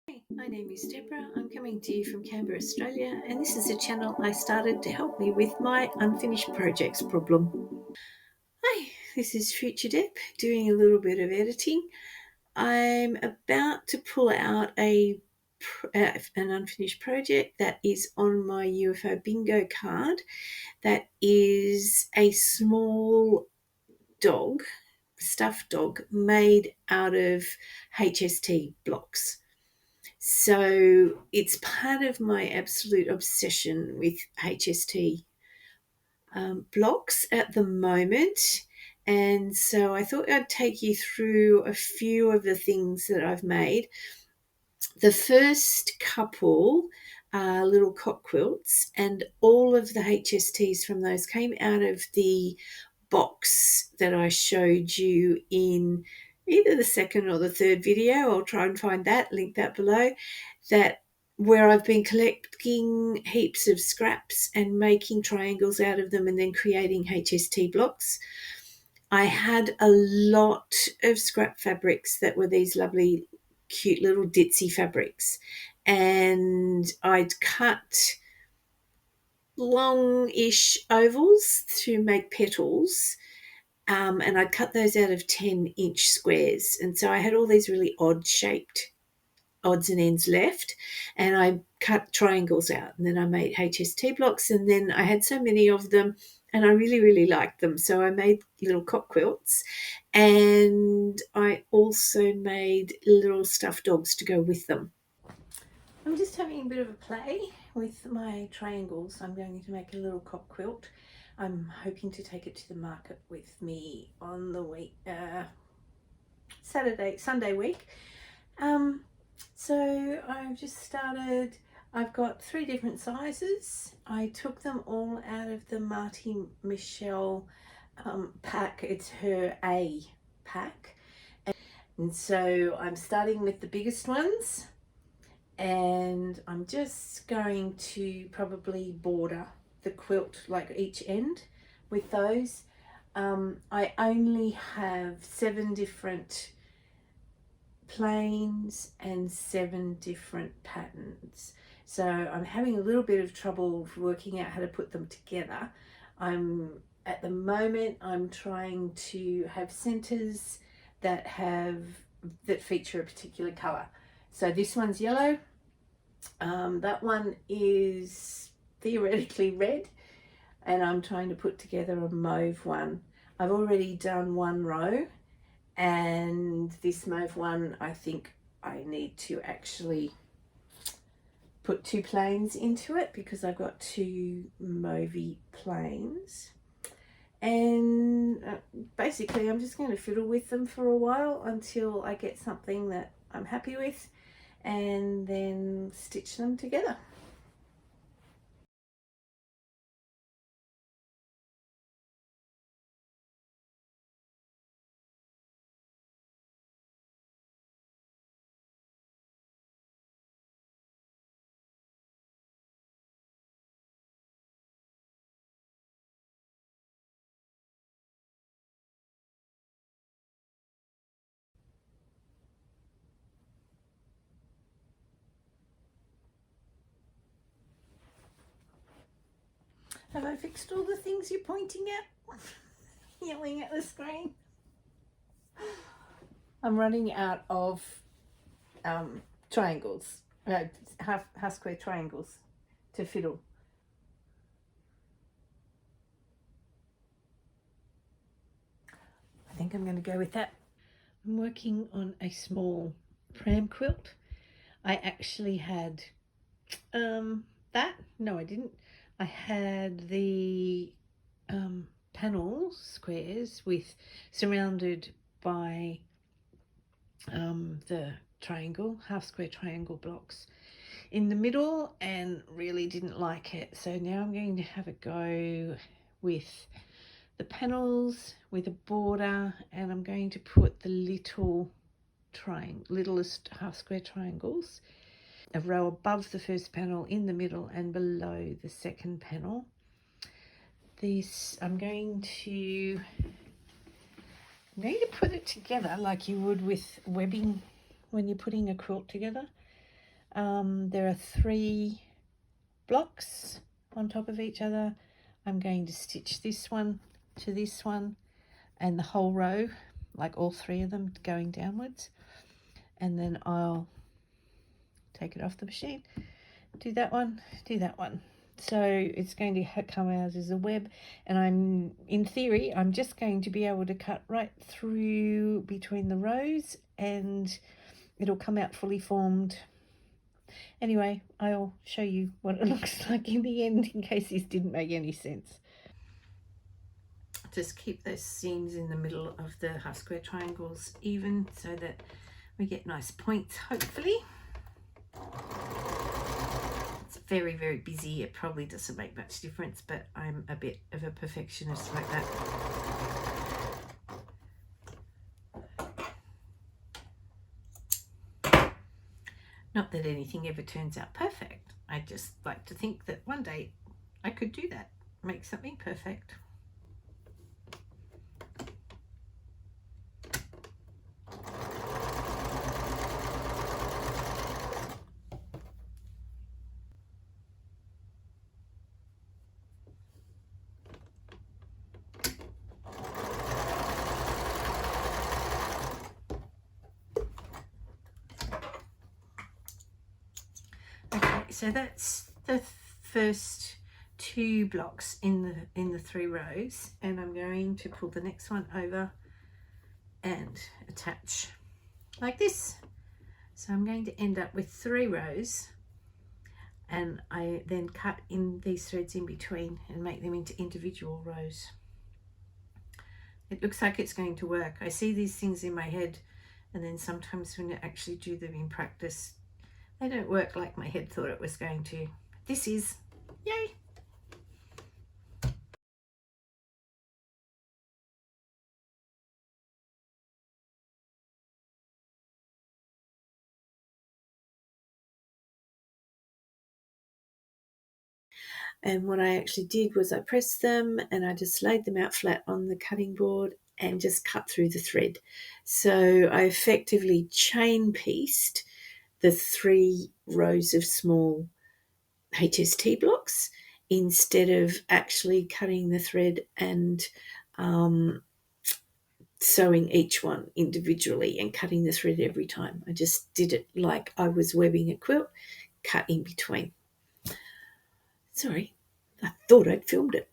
Hey, my name is Deborah. I'm coming to you from Canberra, Australia, and this is a channel I started to help me with my unfinished projects problem. Hi, this is Future Deb doing a little bit of editing. I'm about to pull out an unfinished project that is on my UFO bingo card. That is a small dog, stuffed dog, made out of HST blocks. So it's part of my absolute obsession with HST blocks at the moment. And so I thought I'd take you through a few of the things that I've made. The first couple are little cot quilts, and all of the HSTs from those came out of the box that I showed you in either the second or the third video. I'll try and find that, link that below, that where I've been collecting heaps of scraps and making triangles out of them and then creating HST blocks. I had a lot of scrap fabrics that were these lovely, cute little ditzy fabrics, and I'd cut long-ish ovals to make petals, and I'd cut those out of 10-inch squares. And so I had all these really odd-shaped odds and ends left, and I cut triangles out, and then I made HST blocks, and then I had so many of them, and I really, really liked them. So I made little cot quilts, and I also made little stuffed dogs to go with them. I'm just having a bit of a play with my triangles. I'm going to make a little cot quilt. I'm hoping to take it to the market with me on the week, Sunday week. So I've just started. I've got 3 different sizes. I took them all out of the Marty Michelle pack. It's her A pack. And so I'm starting with the biggest ones, and I'm just going to probably border the quilt, like each end, with those. I only have 7 different planes and 7 different patterns, so I'm having a little bit of trouble working out how to put them together. At the moment I'm trying to have centers that feature a particular color. So this one's yellow, that one is theoretically red, and I'm trying to put together a mauve one. I've already done 1 row, and this mauve one, I think I need to actually put 2 planes into it because I've got 2 mauvey planes. And basically I'm just going to fiddle with them for a while until I get something that I'm happy with, and then stitch them together. Have I fixed all the things you're pointing at? Yelling at the screen? I'm running out of triangles, half square triangles to fiddle. I think I'm going to go with that. I'm working on a small pram quilt. I actually had that. No, I didn't. I had the panel squares surrounded by the half square triangle blocks in the middle, and really didn't like it. So now I'm going to have a go with the panels with a border, and I'm going to put the littlest half square triangles, a row above the first panel, in the middle, and below the second panel. I'm going to put it together like you would with webbing when you're putting a quilt together. There are 3 blocks on top of each other. I'm going to stitch this one to this one and the whole row, like all 3 of them going downwards, and then I'll take it off the machine, do that one, do that one. So it's going to come out as a web, and in theory, I'm just going to be able to cut right through between the rows and it'll come out fully formed. Anyway, I'll show you what it looks like in the end in case this didn't make any sense. Just keep those seams in the middle of the half square triangles even so that we get nice points, hopefully. It's very, very busy. It probably doesn't make much difference, but I'm a bit of a perfectionist like that. Not that anything ever turns out perfect. I just like to think that one day I could do that, make something perfect. So that's the first 2 blocks in the 3 rows, and I'm going to pull the next one over and attach like this. So I'm going to end up with 3 rows, and I then cut in these threads in between and make them into individual rows. It looks like it's going to work. I see these things in my head, and then sometimes when I actually do them in practice, they don't work like my head thought it was going to. This is, yay! And what I actually did was I pressed them and I just laid them out flat on the cutting board and just cut through the thread. So I effectively chain pieced the 3 rows of small HST blocks instead of actually cutting the thread and sewing each one individually and cutting the thread every time. I just did it like I was webbing a quilt, cut in between. Sorry, I thought I'd filmed it.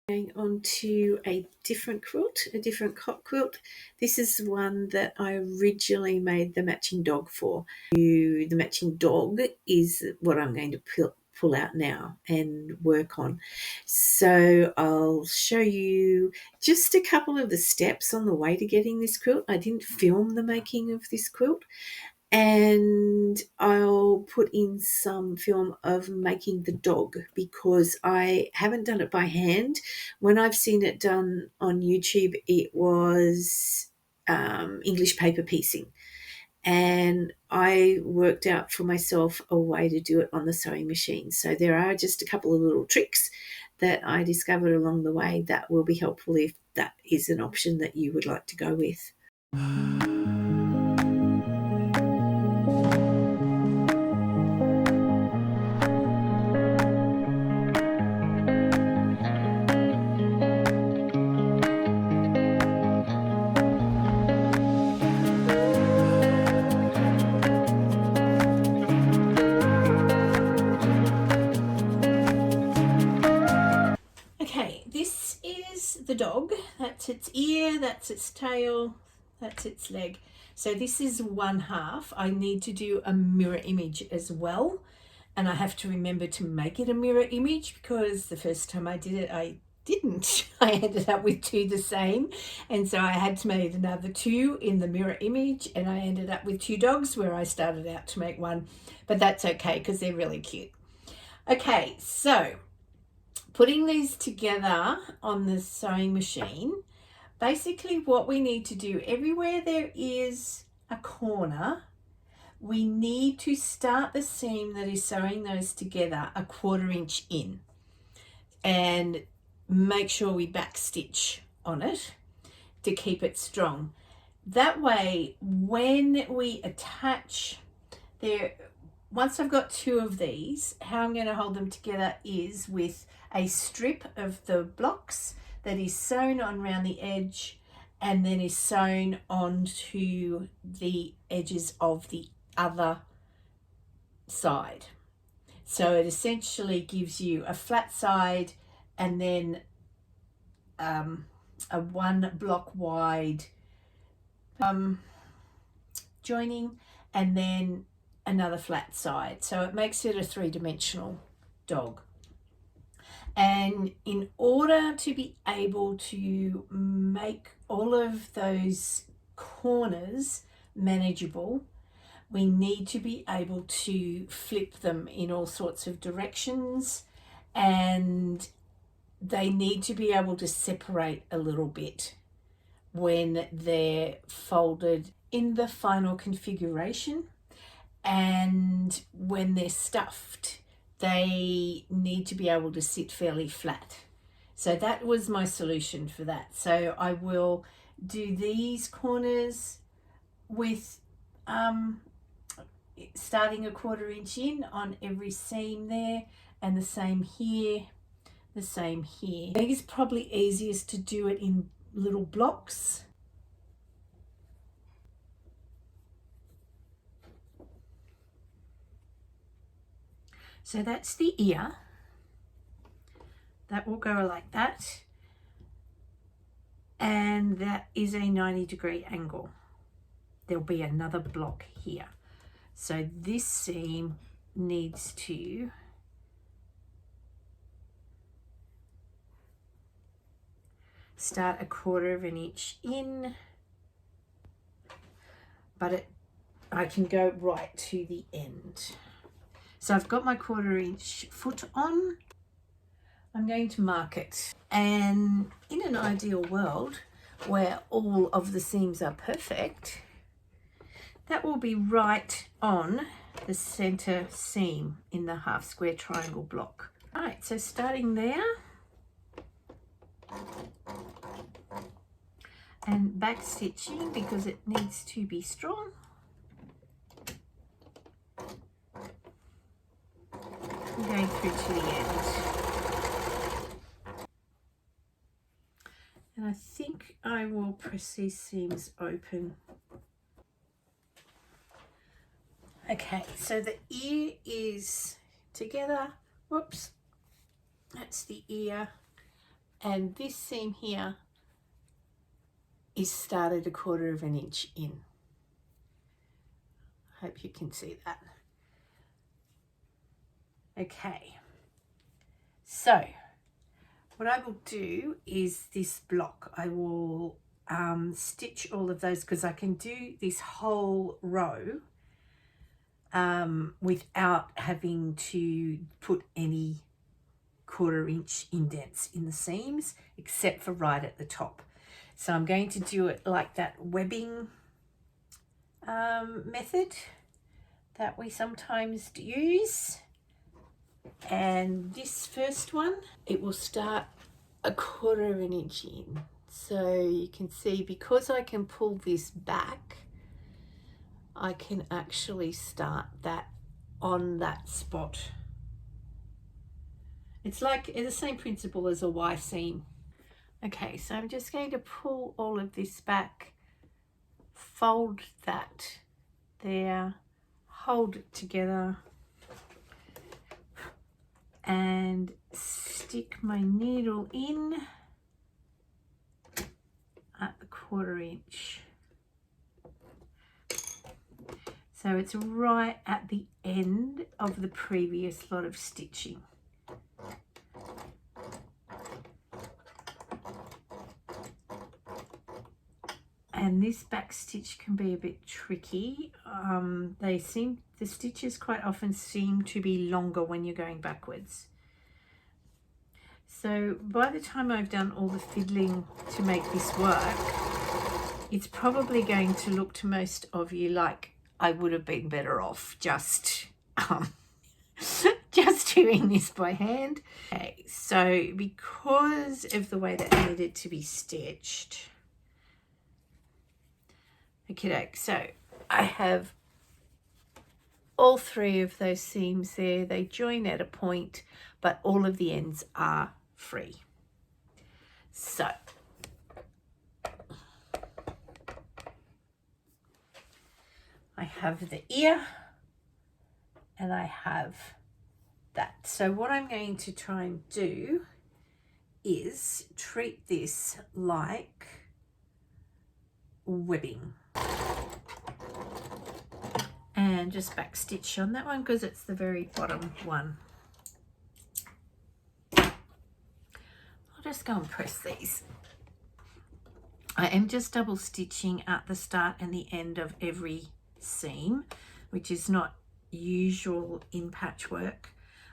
Going on to a different quilt, a different cot quilt. This is one that I originally made the matching dog for. The matching dog is what I'm going to pull out now and work on. So I'll show you just a couple of the steps on the way to getting this quilt. I didn't film the making of this quilt, and I'll put in some film of making the dog because I haven't done it by hand. When I've seen it done on YouTube, it was English paper piecing, and I worked out for myself a way to do it on the sewing machine. So there are just a couple of little tricks that I discovered along the way that will be helpful if that is an option that you would like to go with. Okay, this is the dog. That's its ear, that's its tail, that's its leg. So this is one half. I need to do a mirror image as well, and I have to remember to make it a mirror image because the first time I did it, I didn't. I ended up with 2 the same, and so I had to make another 2 in the mirror image, and I ended up with 2 dogs where I started out to make 1, but that's okay because they're really cute. Okay, so putting these together on the sewing machine, basically what we need to do, everywhere there is a corner, we need to start the seam that is sewing those together a 1/4 inch in. And make sure we back stitch on it to keep it strong. That way, when we attach there, once I've got 2 of these, how I'm going to hold them together is with a strip of the blocks that is sewn on around the edge and then is sewn onto the edges of the other side. So it essentially gives you a flat side and then a 1 block wide joining and then another flat side. So it makes it a 3-dimensional dog. And in order to be able to make all of those corners manageable, we need to be able to flip them in all sorts of directions, and they need to be able to separate a little bit when they're folded in the final configuration. And when they're stuffed, they need to be able to sit fairly flat. So that was my solution for that. So I will do these corners with starting a 1/4 inch in on every seam there, and the same here, the same here. I think it's probably easiest to do it in little blocks. So that's the ear. That will go like that. And that is a 90-degree angle. There'll be another block here. So this seam needs to start a 1/4 inch in, but I can go right to the end. So I've got my 1/4 inch foot on. I'm going to mark it. And in an ideal world where all of the seams are perfect, that will be right on the center seam in the 1/2 square triangle block. All right, so starting there and back stitching because it needs to be strong. I'm going through to the end. And I think I will press these seams open. Okay, so the ear is together. Whoops, that's the ear. And this seam here is started a 1/4 inch in. Hope you can see that. Okay, so what I will do is this block, I will stitch all of those because I can do this whole row without having to put any 1/4 inch indents in the seams except for right at the top. So I'm going to do it like that webbing method that we sometimes use. And this first one, it will start a 1/4 inch in. So you can see, because I can pull this back, I can actually start that on that spot. It's like the same principle as a Y seam. Okay, so I'm just going to pull all of this back, fold that there, hold it together, and stick my needle in at the 1/4 inch. So it's right at the end of the previous lot of stitching. And this back stitch can be a bit tricky. The stitches quite often seem to be longer when you're going backwards. So by the time I've done all the fiddling to make this work, it's probably going to look to most of you like I would have been better off just just doing this by hand. Okay, so because of the way that I need it to be stitched, okay, so I have all three of those seams there. They join at a point, but all of the ends are free. So I have the ear and I have that. So what I'm going to try and do is treat this like webbing. And just back stitch on that one because it's the very bottom one. I'll just go and press these. I am just double stitching at the start and the end of every seam, which is not usual in patchwork,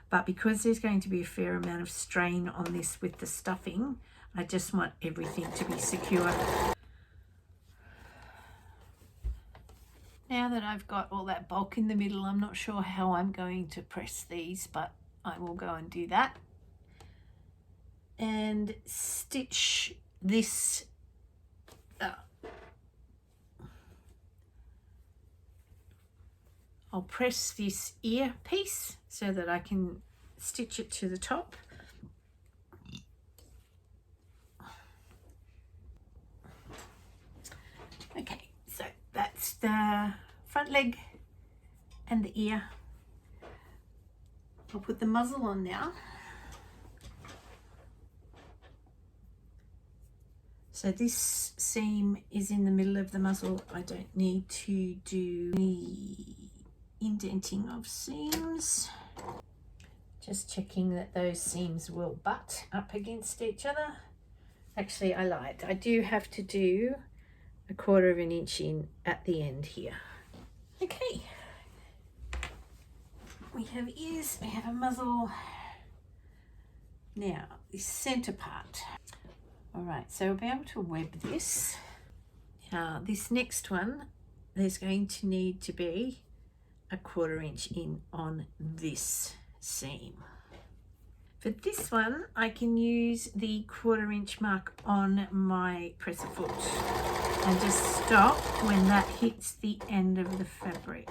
but because there's going to be a fair amount of strain on this with the stuffing, I just want everything to be secure. Now that I've got all that bulk in the middle, I'm not sure how I'm going to press these, but I will go and do that. And stitch this I'll press this ear piece so that I can stitch it to the top. Okay, so that's the front leg and the ear. I'll put the muzzle on now. So this seam is in the middle of the muzzle. I don't need to do any indenting of seams. Just checking that those seams will butt up against each other. Actually, I lied. I do have to do 1/4 of an inch in at the end here. Okay. We have ears, we have a muzzle. Now, the center part. All right, so we'll be able to web this. Now, this next one, there's going to need to be 1/4 inch in on this seam. For this one, I can use the 1/4 inch mark on my presser foot and just stop when that hits the end of the fabric.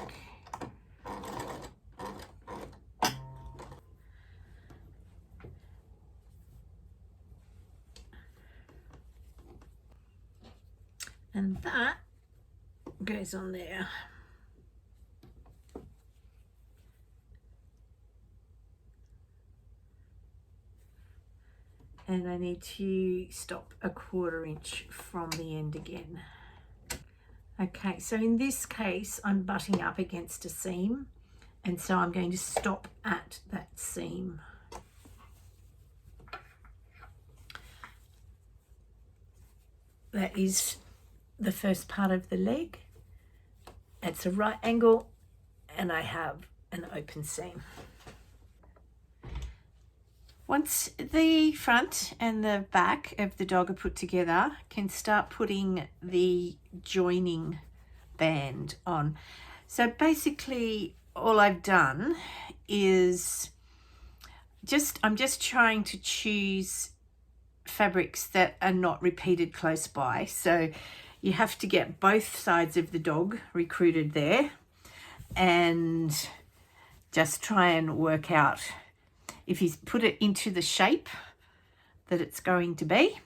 And that goes on there. And I need to stop 1/4 inch from the end again. Okay, so in this case, I'm butting up against a seam, and so I'm going to stop at that seam. That is the first part of the leg. It's a right angle, and I have an open seam. Once the front and the back of the dog are put together, can start putting the joining band on. So basically all I've done is I'm just trying to choose fabrics that are not repeated close by. So you have to get both sides of the dog recruited there and just try and work out if you put it into the shape that it's going to be.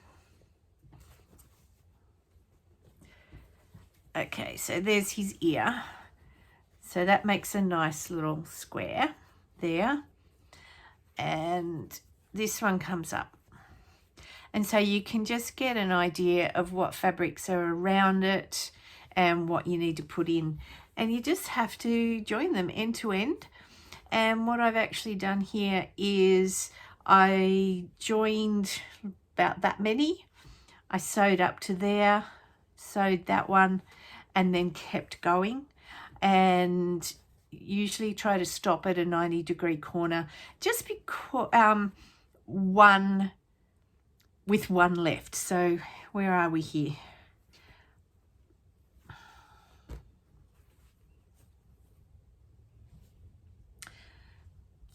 Okay, so there's his ear. So that makes a nice little square there. And this one comes up. And so you can just get an idea of what fabrics are around it and what you need to put in. And you just have to join them end to end. And what I've actually done here is I joined about that many. I sewed up to there, sewed that one, and then kept going. And usually try to stop at a 90-degree corner, just because one left. So where are we here?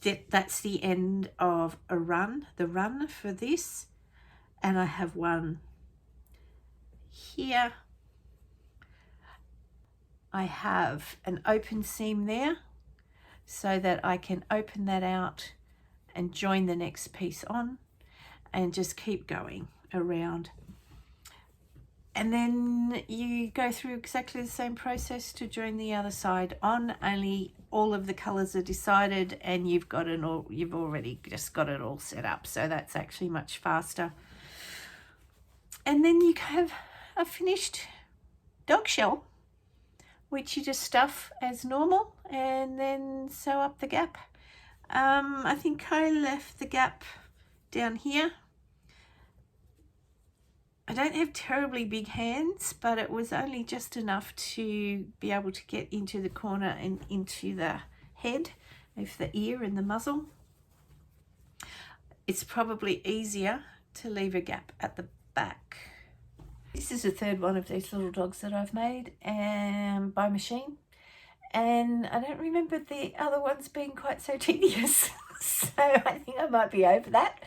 that's the end of the run for this. And I have one here. I have an open seam there so that I can open that out and join the next piece on and just keep going around. And then you go through exactly the same process to join the other side on, only all of the colors are decided and you've already just got it all set up, so that's actually much faster. And then you have a finished dog shell, which you just stuff as normal and then sew up the gap. I think I left the gap down here. I don't have terribly big hands, but it was only just enough to be able to get into the corner and into the head of the ear and the muzzle. It's probably easier to leave a gap at the back. This is the third one of these little dogs that I've made by machine. And I don't remember the other ones being quite so tedious. So I think I might be over that.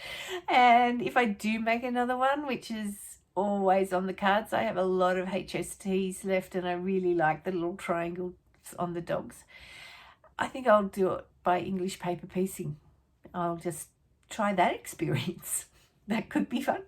And if I do make another one, which is always on the cards, I have a lot of HSTs left and I really like the little triangles on the dogs. I think I'll do it by English paper piecing. I'll just try that experience. That could be fun.